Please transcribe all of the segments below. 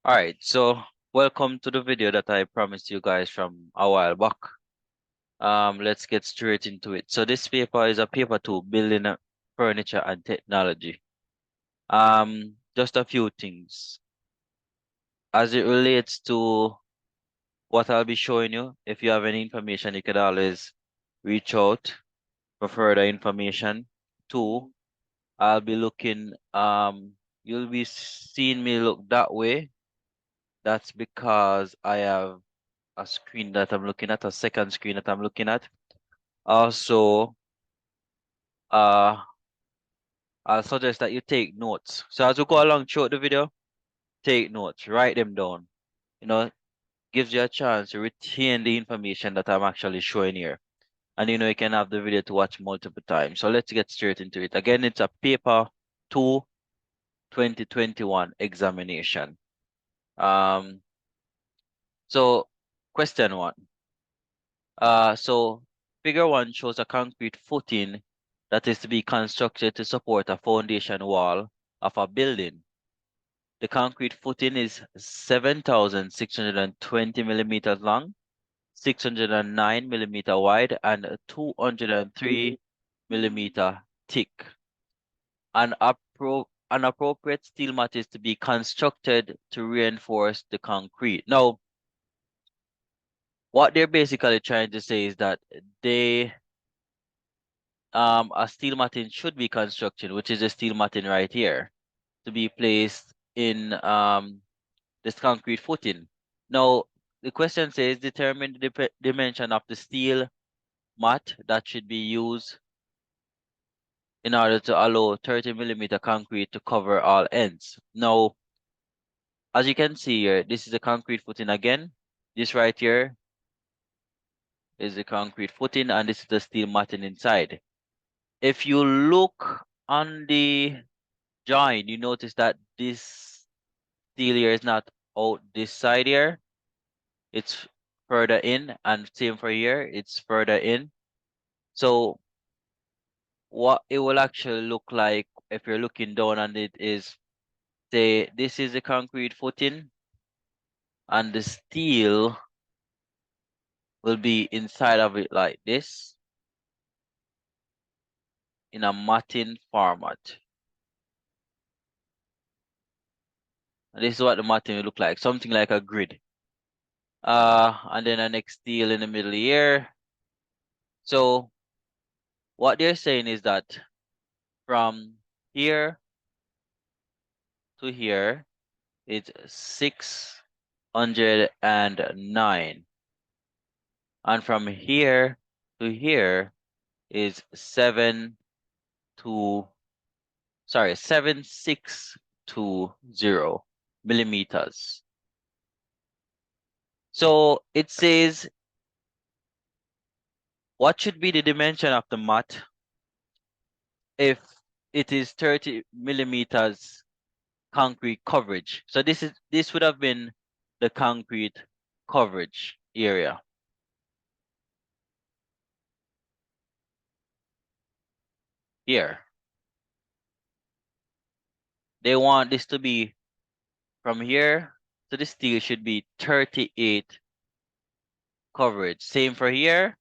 All right, so welcome to the video that I promised you guys from a while back. Let's get straight into it. So this paper is a paper to building furniture and technology. Just a few things as it relates to what I'll be showing you. If you have any information, you could always reach out for further information. Two, I'll be looking. You'll be seeing me look that way. That's because I have a screen that I'm looking at, a second screen that I'm looking at. Also, uh, I'll suggest that you take notes. So as we go along throughout the video, take notes, write them down. You know, gives you a chance to retain the information that I'm actually showing here. And you can have the video to watch multiple times. So let's get straight into it. Again, it's a paper 2 2021 examination. Um, so question 1. So figure 1 shows a concrete footing that is to be constructed to support a foundation wall of a building. The concrete footing is 7,620 millimeters long, 609 millimeter wide, and 203 millimeter thick. An appropriate steel mat is to be constructed to reinforce the concrete. Now, what they're basically trying to say is that a steel matting should be constructed, which is a steel matting right here, to be placed in this concrete footing. Now, the question says determine the dimension of the steel mat that should be used in order to allow 30 millimeter concrete to cover all ends. Now, as you can see here, this is a concrete footing again. This right here is the concrete footing, and this is the steel matting inside. If you look on the join, you notice that this steel here is not out this side here. It's further in, and same for here, it's further in. So what it will actually look like if you're looking down on it is, say, this is the concrete footing, and the steel will be inside of it like this in a matting format. And this is what the matting will look like, something like a grid. And then a next steel in the middle here. So what they're saying is that from here to here, it's 609. And from here to here is 7620 millimeters. So it says, what should be the dimension of the mat if it is 30 millimeters concrete coverage? So this would have been the concrete coverage area. Here. They want this to be from here to the steel should be 38 coverage. Same for here.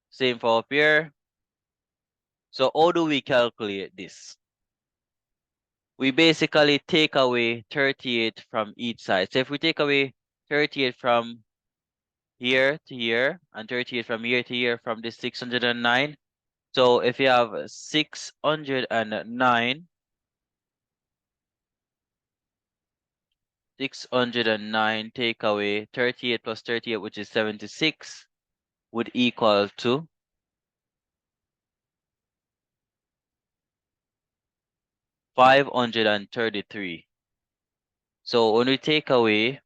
Same for up here. So how do we calculate this? We basically take away 38 from each side. So if we take away 38 from here to here and 38 from here to here from this 609. So if you have 609, 609 take away 38 plus 38, which is 76, would equal to 533. So when we take away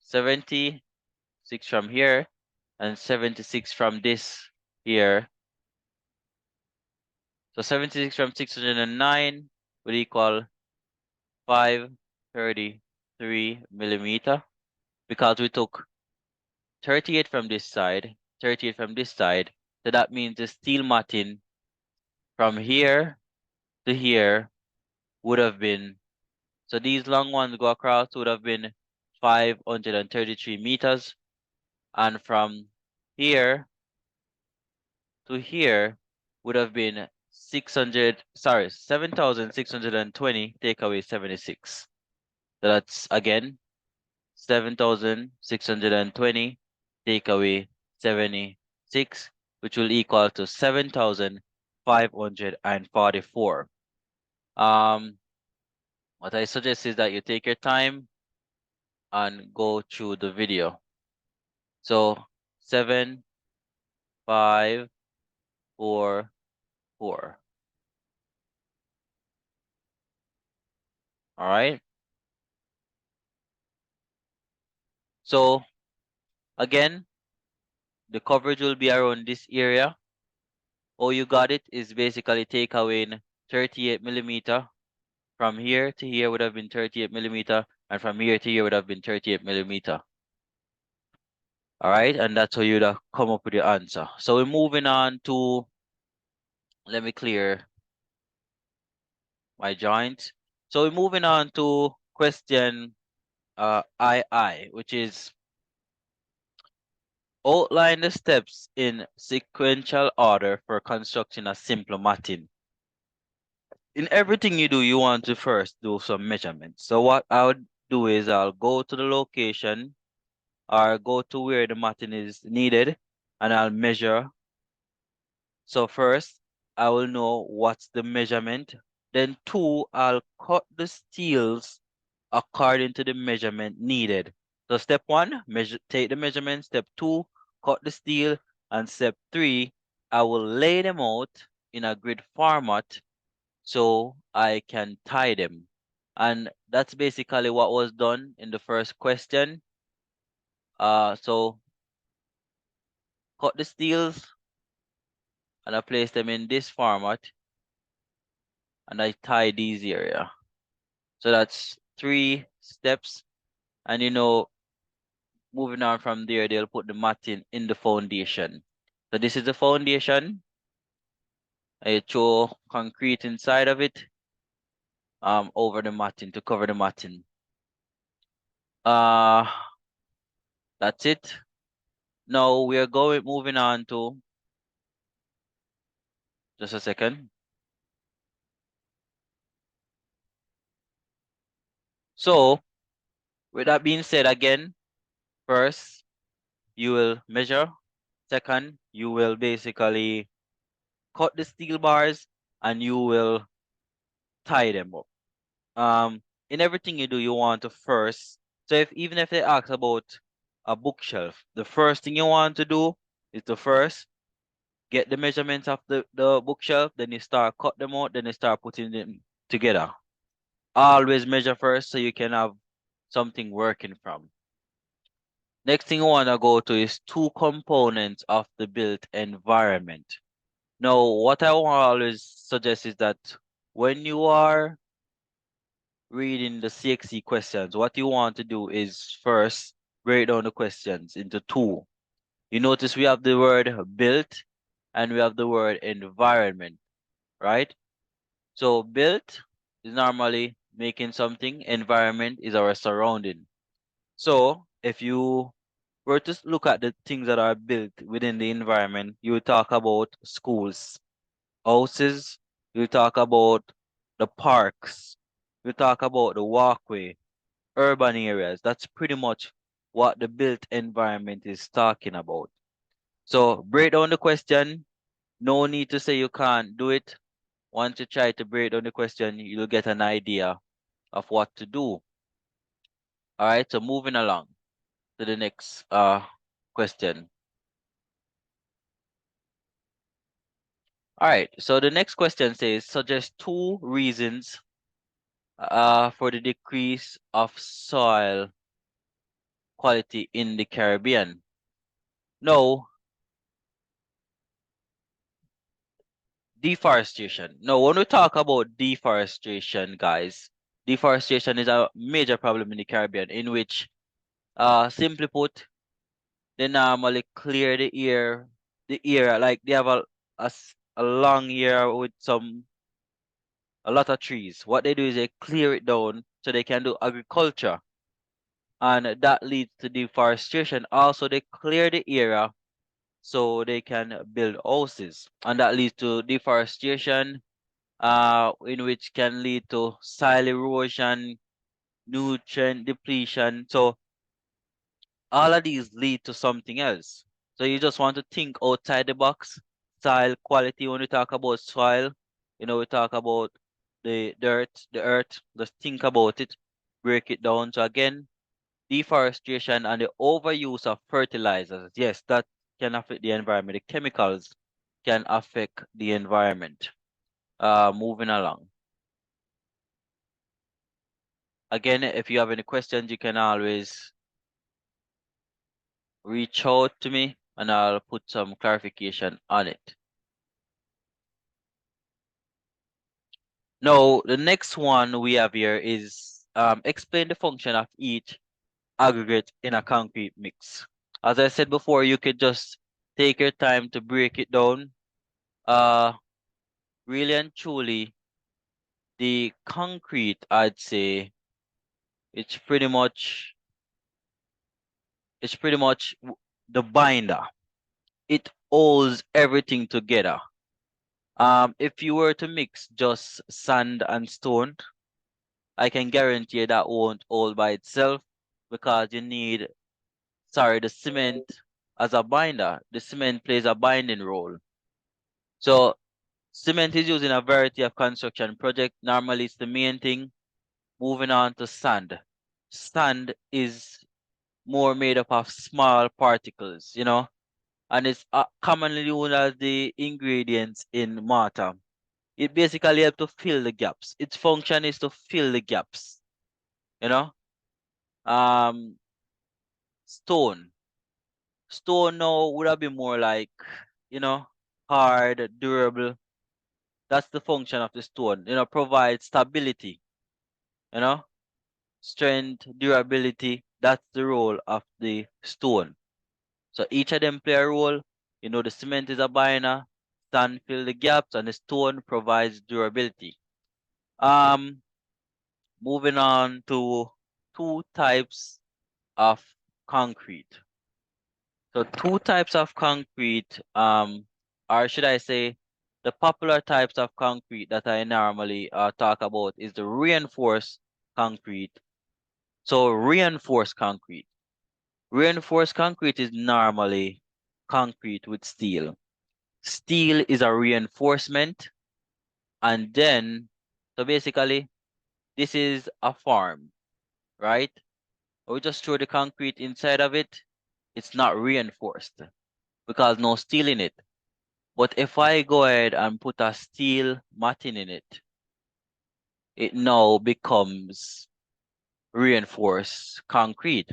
76 from here and 76 from this here, so 76 from 609 would equal 533 millimeter, because we took 38 from this side 38 from this side. So that means the steel matting from here to here would have been, so these long ones go across would have been 533 meters. And from here to here would have been 7,620 take away 76. So that's again 7,620 take away 76, which will equal to 7,544. What I suggest is that you take your time and go through the video. So 7,544. All right. So again, the coverage will be around this area. All you got it is basically take away 38 millimeter. From here to here would have been 38 millimeter, and from here to here would have been 38 millimeter. All right, and that's how you'd come up with your answer. So we're moving on to, let me clear my joint. So we're moving on to question II, which is outline the steps in sequential order for constructing a simple matting. In everything you do, you want to first do some measurements. So what I would do is I'll go to the location or go to where the matting is needed and I'll measure. So first, I will know what's the measurement. Then two, I'll cut the steels according to the measurement needed. So step one, take the measurement. Step two, cut the steel. And step three, I will lay them out in a grid format so I can tie them. And that's basically what was done in the first question. So cut the steels and I place them in this format and I tie these area. So that's 3 steps. And moving on from there, they'll put the matting in the foundation. So this is the foundation. I throw concrete inside of it, over the matting to cover the matting. Uh, that's it. Now we are moving on to, just a second. So with that being said, again, first you will measure. Second, you will basically cut the steel bars and you will tie them up. In everything you do, you want to first. So even if they ask about a bookshelf, the first thing you want to do is to first get the measurements of the bookshelf, then you start cut them out, then you start putting them together. Always measure first so you can have something working from. Next thing you want to go to is two components of the built environment. Now, what I want to always suggest is that when you are reading the CXC questions, what you want to do is first break down the questions into two. You notice we have the word built and we have the word environment, right? So built is normally making something, environment is our surrounding. So if you were to look at the things that are built within the environment, you would talk about schools, houses, you talk about the parks, you talk about the walkway, urban areas. That's pretty much what the built environment is talking about. So break down the question. No need to say you can't do it. Once you try to break down the question, you'll get an idea of what to do. All right, so moving along to the next question. All right, so the next question says suggest two reasons for the decrease of soil quality in the Caribbean. No, deforestation. No, when we talk about deforestation, guys, deforestation is a major problem in the Caribbean in which, simply put, they normally clear the area, like they have a long area with a lot of trees. What they do is they clear it down so they can do agriculture, and that leads to deforestation. Also, they clear the area so they can build houses, and that leads to deforestation, in which can lead to soil erosion, nutrient depletion. So all of these lead to something else. So you just want to think outside the box. Soil quality, when we talk about soil, we talk about the dirt, the earth. Just think about it, break it down. So again, deforestation and the overuse of fertilizers. Yes, that can affect the environment. The chemicals can affect the environment. Moving along. Again, if you have any questions, you can always reach out to me and I'll put some clarification on it. Now, the next one we have here is explain the function of each aggregate in a concrete mix. As I said before, you could just take your time to break it down. Uh, really and truly, the concrete, I'd say, it's pretty much the binder. It holds everything together. If you were to mix just sand and stone, I can guarantee that won't hold by itself because you need, sorry, the cement as a binder. The cement plays a binding role. So cement is used in a variety of construction projects. Normally it's the main thing. Moving on to sand. Sand is more made up of small particles, and it's commonly used as the ingredients in mortar. It basically helps to fill the gaps. Its function is to fill the gaps, you know. Um, stone. Stone now would have been more like, you know, hard, durable. That's the function of the stone. Provide stability, you know, strength, durability. That's the role of the stone. So each of them play a role. The cement is a binder, sand fill the gaps, and the stone provides durability. Um, Moving on to two types of concrete. So two types of concrete, or should I say, the popular types of concrete that I normally talk about is the reinforced concrete. So reinforced concrete. Reinforced concrete is normally concrete with steel. Steel is a reinforcement, and then, so basically, this is a farm, right? We just throw the concrete inside of it. It's not reinforced because no steel in it. But if I go ahead and put a steel matting in it, it now becomes reinforced concrete.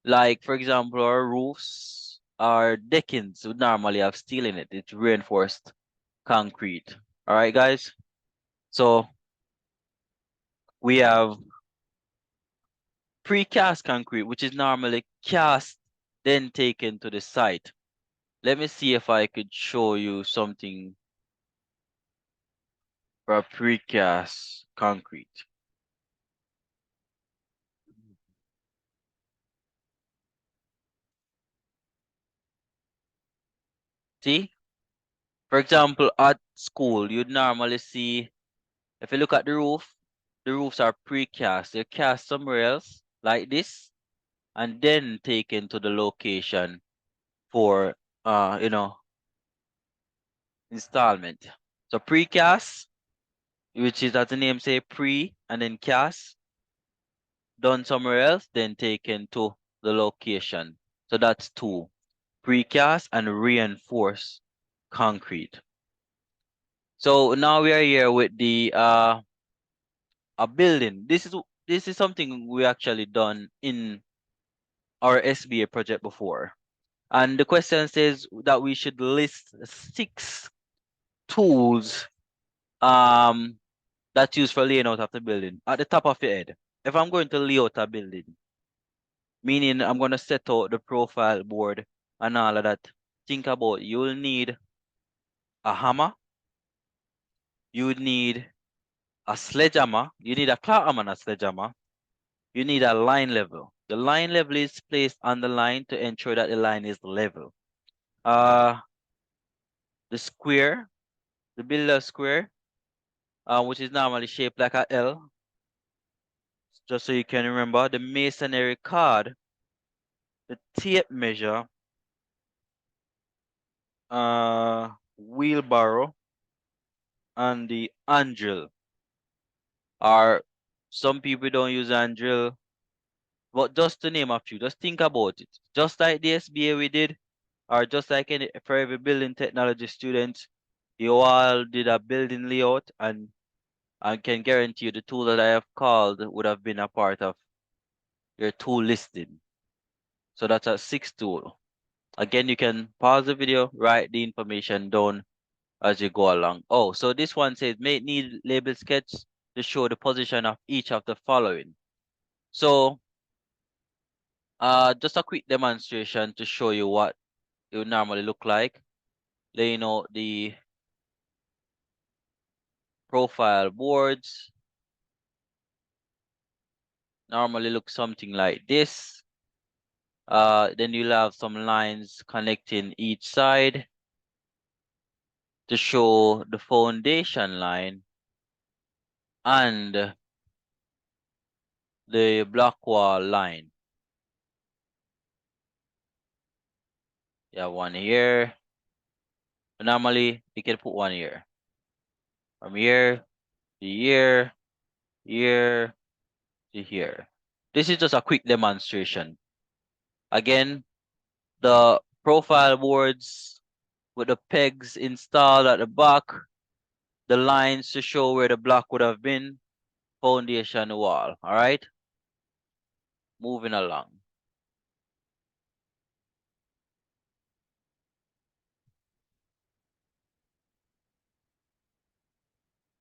Like, for example, our roofs, our deckings would normally have steel in it. It's reinforced concrete. All right, guys? So we have precast concrete, which is normally cast, then taken to the site. Let me see if I could show you something for precast concrete. See? For example, at school, you'd normally see, if you look at the roofs are precast. They're cast somewhere else, like this, and then taken to the location for, installment. So precast, which is, as the name say, pre and then cast, done somewhere else, then taken to the location. So that's two, precast and reinforced concrete. So now we are here with the a building. This is something we actually done in our SBA project before. And the question says that we should list 6 tools that's used for laying out of the building at the top of your head. If I'm going to lay out a building, meaning I'm gonna set out the profile board and all of that. Think about you'll need a hammer, you would need a sledgehammer, you need a claw hammer and a sledgehammer, you need a line level. The line level is placed on the line to ensure that the line is level. Uh the square, the builder square, which is normally shaped like a L, just so you can remember, the masonry card, the tape measure, wheelbarrow, and the anvil. Or some people don't use anvil, but just to name a few, just think about it. Just like the SBA we did, or just like any for every building technology student, you all did a building layout, and I can guarantee you the tool that I have called would have been a part of your tool listing. So that's a six tool. Again, you can pause the video, write the information down as you go along. Oh, so this one says make need label sketch to show the position of each of the following. So just a quick demonstration to show you what it would normally look like. You know, the profile boards normally look something like this. Then you'll have some lines connecting each side to show the foundation line and the block wall line. You have one here. Normally, you can put one here. From here to here, here to here. This is just a quick demonstration. Again, the profile boards with the pegs installed at the back, the lines to show where the block would have been, foundation wall. All right, moving along.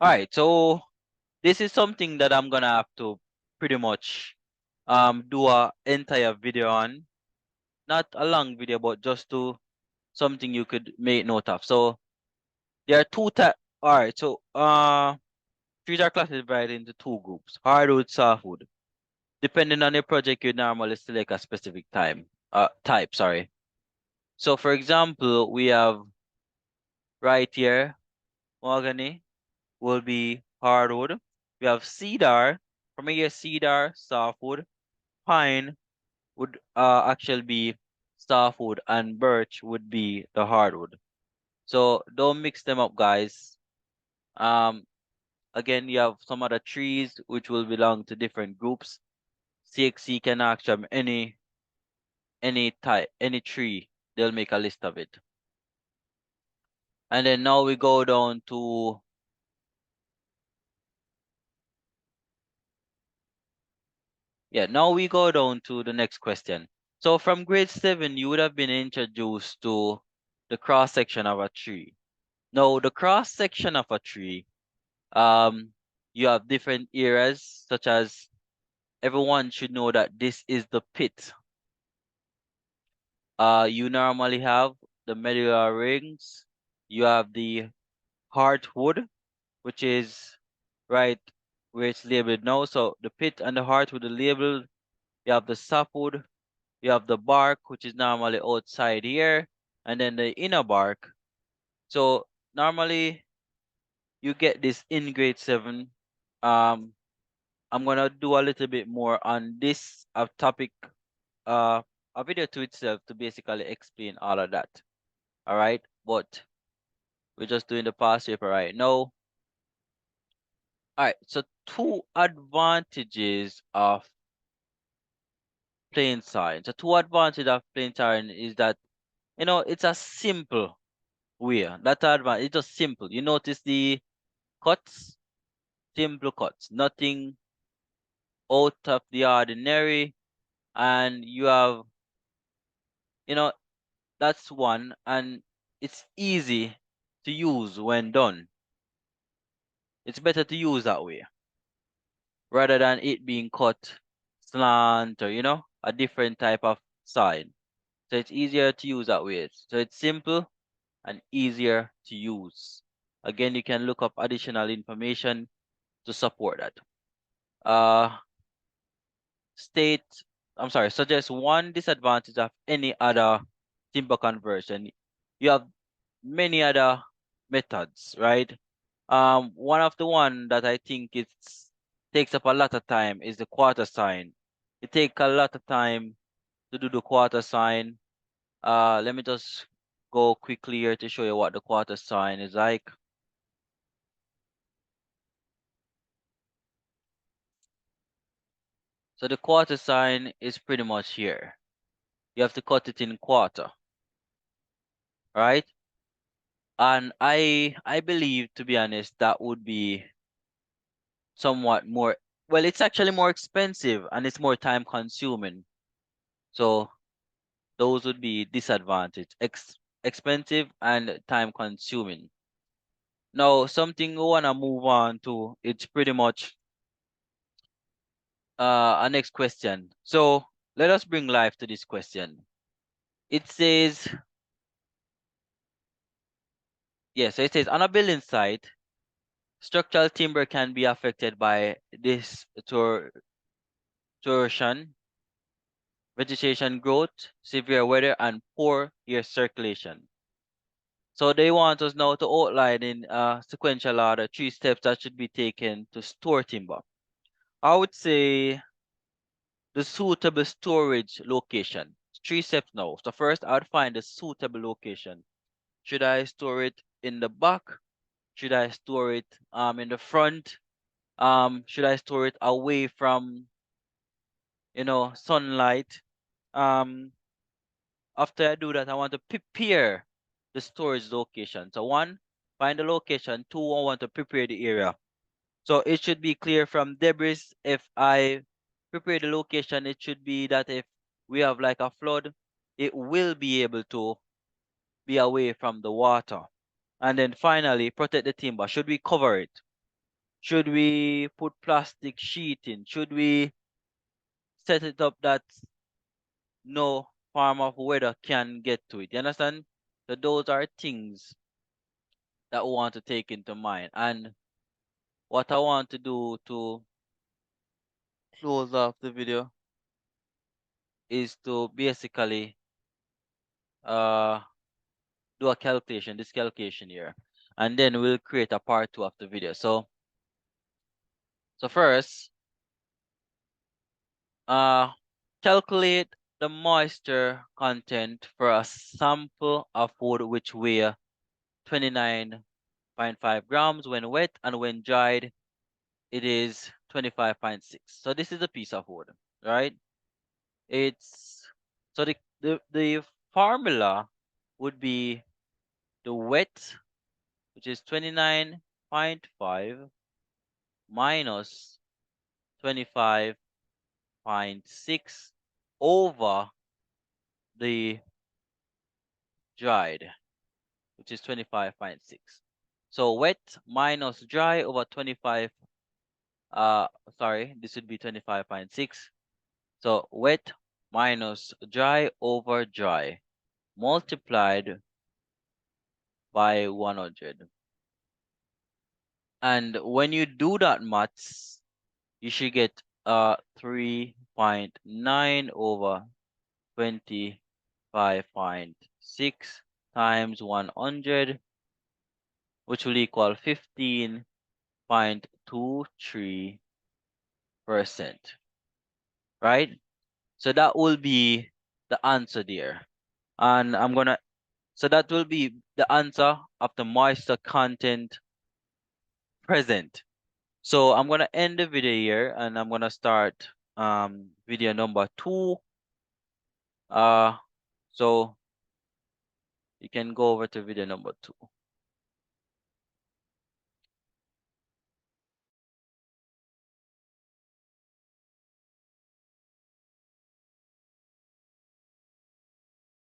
All right, so this is something that I'm gonna have to pretty much do a entire video on. Not a long video, but just to something you could make note of. So there are two types. All right, so trees are classified into two groups: hardwood, softwood. Depending on your project, you normally select a specific type. Sorry. So for example, we have right here mahogany will be hardwood. We have cedar. From here, cedar, softwood. Pine would actually be softwood, and birch would be the hardwood. So don't mix them up, guys. Um, Again, you have some other trees which will belong to different groups. CXC can ask them any type, any tree. They'll make a list of it. And then now we go down to now we go down to the next question. So from grade 7, you would have been introduced to the cross section of a tree. Now the cross section of a tree, you have different areas, such as everyone should know that this is the pit. You normally have the medulla rings, you have the heartwood, which is right where it's labeled now. So the pit and the heartwood are labeled. You have the softwood, you have the bark, which is normally outside here, and then the inner bark. So normally you get this in grade 7. Um, I'm gonna do a little bit more on this topic, uh, a video to itself to basically explain all of that. All right, but we're just doing the past paper right now. All right, so two advantages of plain sign. So two advantages of plain sign is that it's a simple way. That advantage, it's just simple. You notice the cuts, simple cuts, nothing out of the ordinary, and you have, you know, that's one, and it's easy to use when done. It's better to use that way rather than it being cut slant or a different type of sign. So it's easier to use that way. So it's simple and easier to use. Again, you can look up additional information to support that. Uh, state, I'm sorry, suggest one disadvantage of any other timber conversion. You have many other methods, right? One of the one that I think it's takes up a lot of time is the quarter sign. It takes a lot of time to do the quarter sign. Let me just go quickly here to show you what the quarter sign is like. So the quarter sign is pretty much here. You have to cut it in quarter, right? And I believe, to be honest, that would be somewhat more, well, it's actually more expensive and it's more time consuming. So those would be disadvantage. Expensive and time consuming. Now, something we wanna move on to, it's pretty much our next question. So let us bring life to this question. It says, yes, so it says on a building site, structural timber can be affected by distortion, vegetation growth, severe weather, and poor air circulation. So they want us now to outline in sequential order 3 steps that should be taken to store timber. I would say the suitable storage location. 3 steps now. So first, I would find a suitable location. Should I store it in the back? Should I store it in the front? Should I store it away from sunlight? Um, After I do that, I want to prepare the storage location. So one, find the location. Two, I want to prepare the area. So it should be clear from debris. If I prepare the location, it should be that if we have like a flood, it will be able to be away from the water. And then finally, protect the timber. Should we cover it? Should we put plastic sheeting? Should we set it up that no form of weather can get to it? You understand? So those are things that we want to take into mind. And what I want to do to close off the video is to basically uh do a calculation, this calculation here, and then we'll create a part 2 of the video. So first, uh calculate the moisture content for a sample of wood which weigh 29.5 grams when wet, and when dried it is 25.6. So this is a piece of wood, right? It's so the formula would be the wet, which is 29.5 minus 25.6 over the dried, which is 25.6. So wet minus dry over 25, uh, sorry, this would be 25.6. So wet minus dry over dry multiplied by 100. And when you do that maths, you should get 3.9 over 25.6 times 100, which will equal 15.23%, right? So that will be the answer there. And so that will be the answer of the moisture content present. So I'm gonna end the video here and I'm gonna start video number 2. Uh so you can go over to video number 2.